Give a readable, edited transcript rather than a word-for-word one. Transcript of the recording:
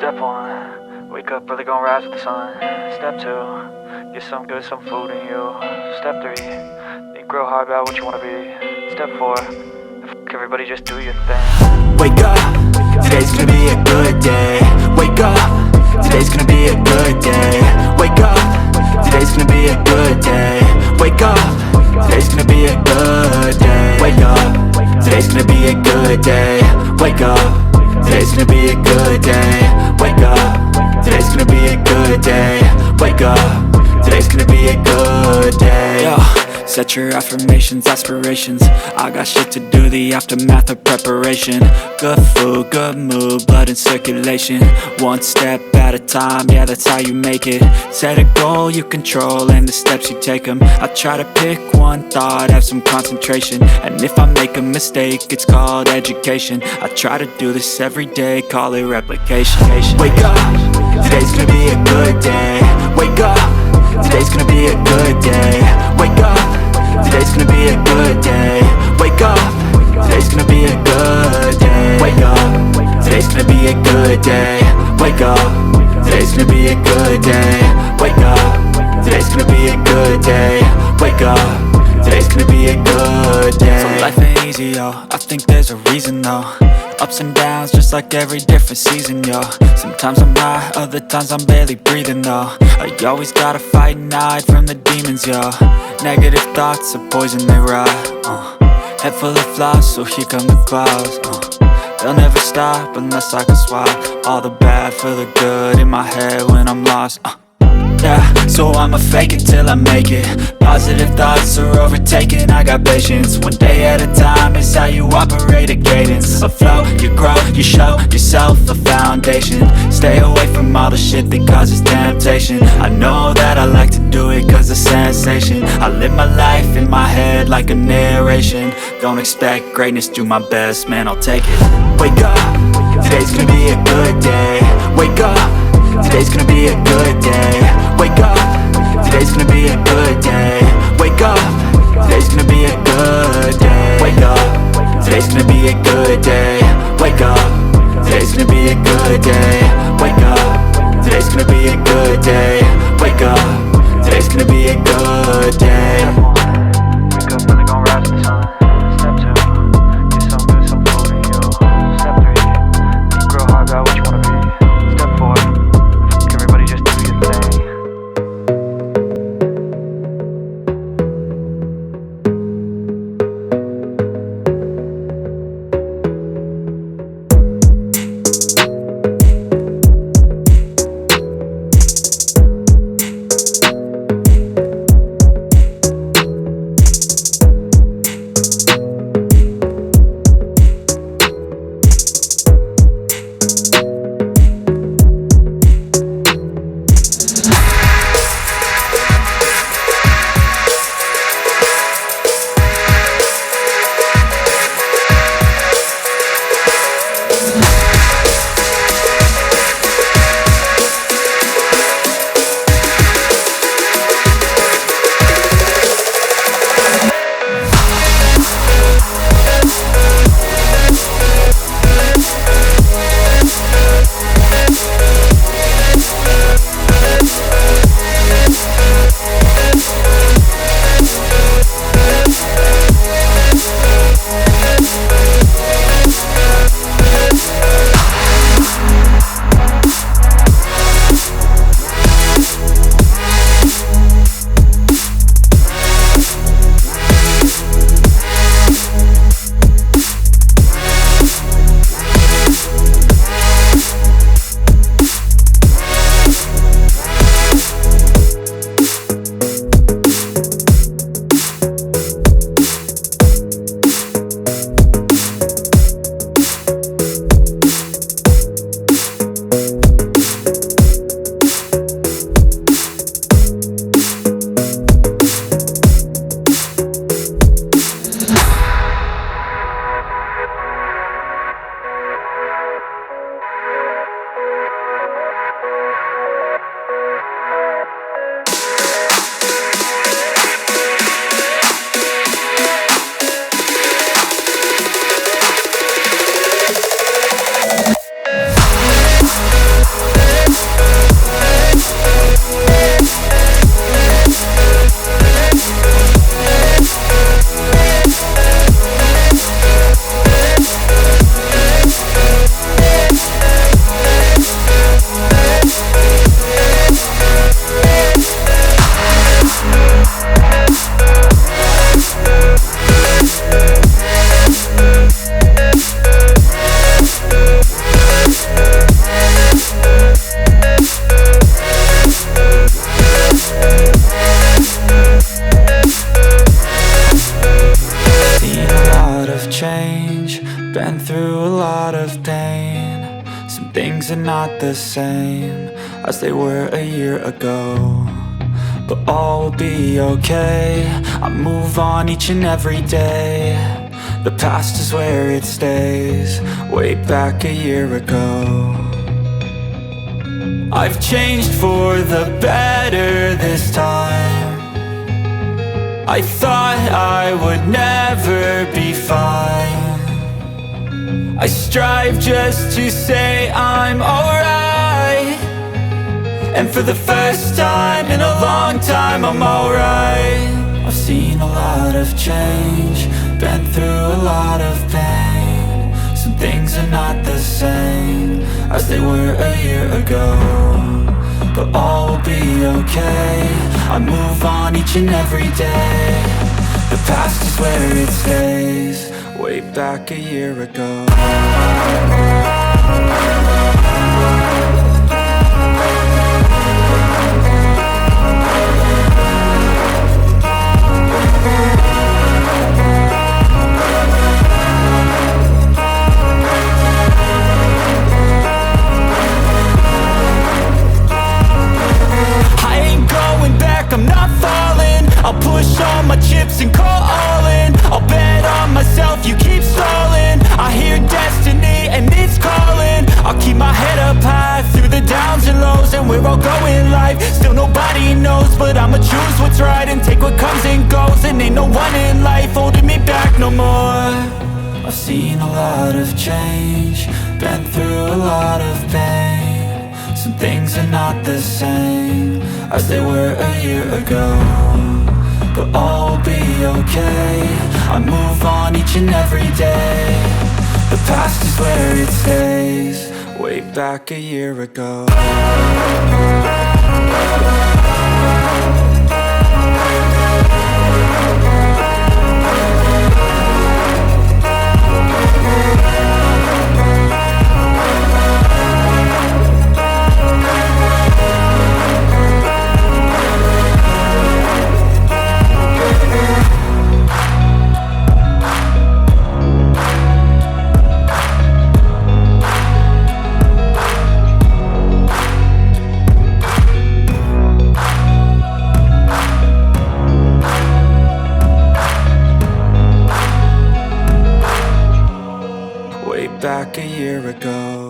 Step 1, wake up early, gonna rise with the sun. Step 2, get some good, some food in you. Step 3, think real hard about what you wanna be. Step 4, everybody just do your thing. Wake up, today's gonna be a good day. Wake up, today's gonna be a good day. Wake up, today's gonna be a good day. Wake up, today's gonna be a good day. Wake up, today's gonna be a good day. Wake up, today's gonna be a good day. Wake up, today's gonna be a good day. Wake up, today's gonna be a good day. Yo, set your affirmations, aspirations. I got shit to do, the aftermath of preparation. Good food, good mood, blood in circulation. One step at a time, yeah, that's how you make it. Set a goal you control and the steps you take them. I try to pick one thought, have some concentration. And if I make a mistake, it's called education. I try to do this every day, call it replication. Wake up, today's gonna be a good day. Wake up, today's gonna be a good day. Wake up, today's gonna be a good day. Wake up, today's gonna be a good day. Wake up, today's gonna be a good day. Wake up, today's gonna be a good day. Wake up, today's gonna be a good day. Wake up, today's gonna be a good day. So life ain't easy, yo, I think there's a reason though. Ups and downs, just like every different season, yo. Sometimes I'm high, other times I'm barely breathing, though. I always gotta fight and hide from the demons, yo. Negative thoughts are poison, they rot. Head full of flies, so here come the clouds. They'll never stop unless I can swap all the bad for the good in my head when I'm lost. Yeah, so I'ma fake it till I make it. Positive thoughts are overtaken, I got patience. One day at a time is how you operate a cadence. A flow, you grow, you show yourself a foundation. Stay away from all the shit that causes temptation. I know that I like to do it cause it's sensation. I live my life in my head like a narration. Don't expect greatness, do my best, man, I'll take it. Wake up, today's gonna be a good day. Wake up, today's gonna be a good day. Wake up, today's gonna be a good day. Wake up, today's gonna be a good day. Wake up, today's gonna be a good day. Wake up, today's gonna be a good day. Wake up, today's gonna be a good day. Wake up, today's gonna be a good day. Wake up early, gonna rise with the sun. Step 2, get some good, some food in you. Step 3, think real hard about what you wanna be. Step 4, everybody just do your thing. not the same as they were a year ago, but all will be okay. I move on each and every day. The past is where it stays, way back a year ago. I've changed for the better this time. I thought I would never be fine. I strive just to say I'm alright, and for the first time in a long time I'm alright. I've seen a lot of change, been through a lot of pain. Some things are not the same as they were a year ago, but all will be okay. I move on each and every day. The past is where it stays, way back a year ago. I'm not falling, I'll push all my chips and call all in. I'll bet on myself, you keep stalling. I hear destiny and it's calling. I'll keep my head up high through the downs and lows, and we're all going life. Still nobody knows, but I'ma choose what's right and take what comes and goes. And ain't no one in life holding me back no more. I've seen a lot of change, been through a lot of pain. Some things are not the same as they were a year ago, but all will be okay. I move on each and every day. The past is where it stays, way back a year ago. Back a year ago.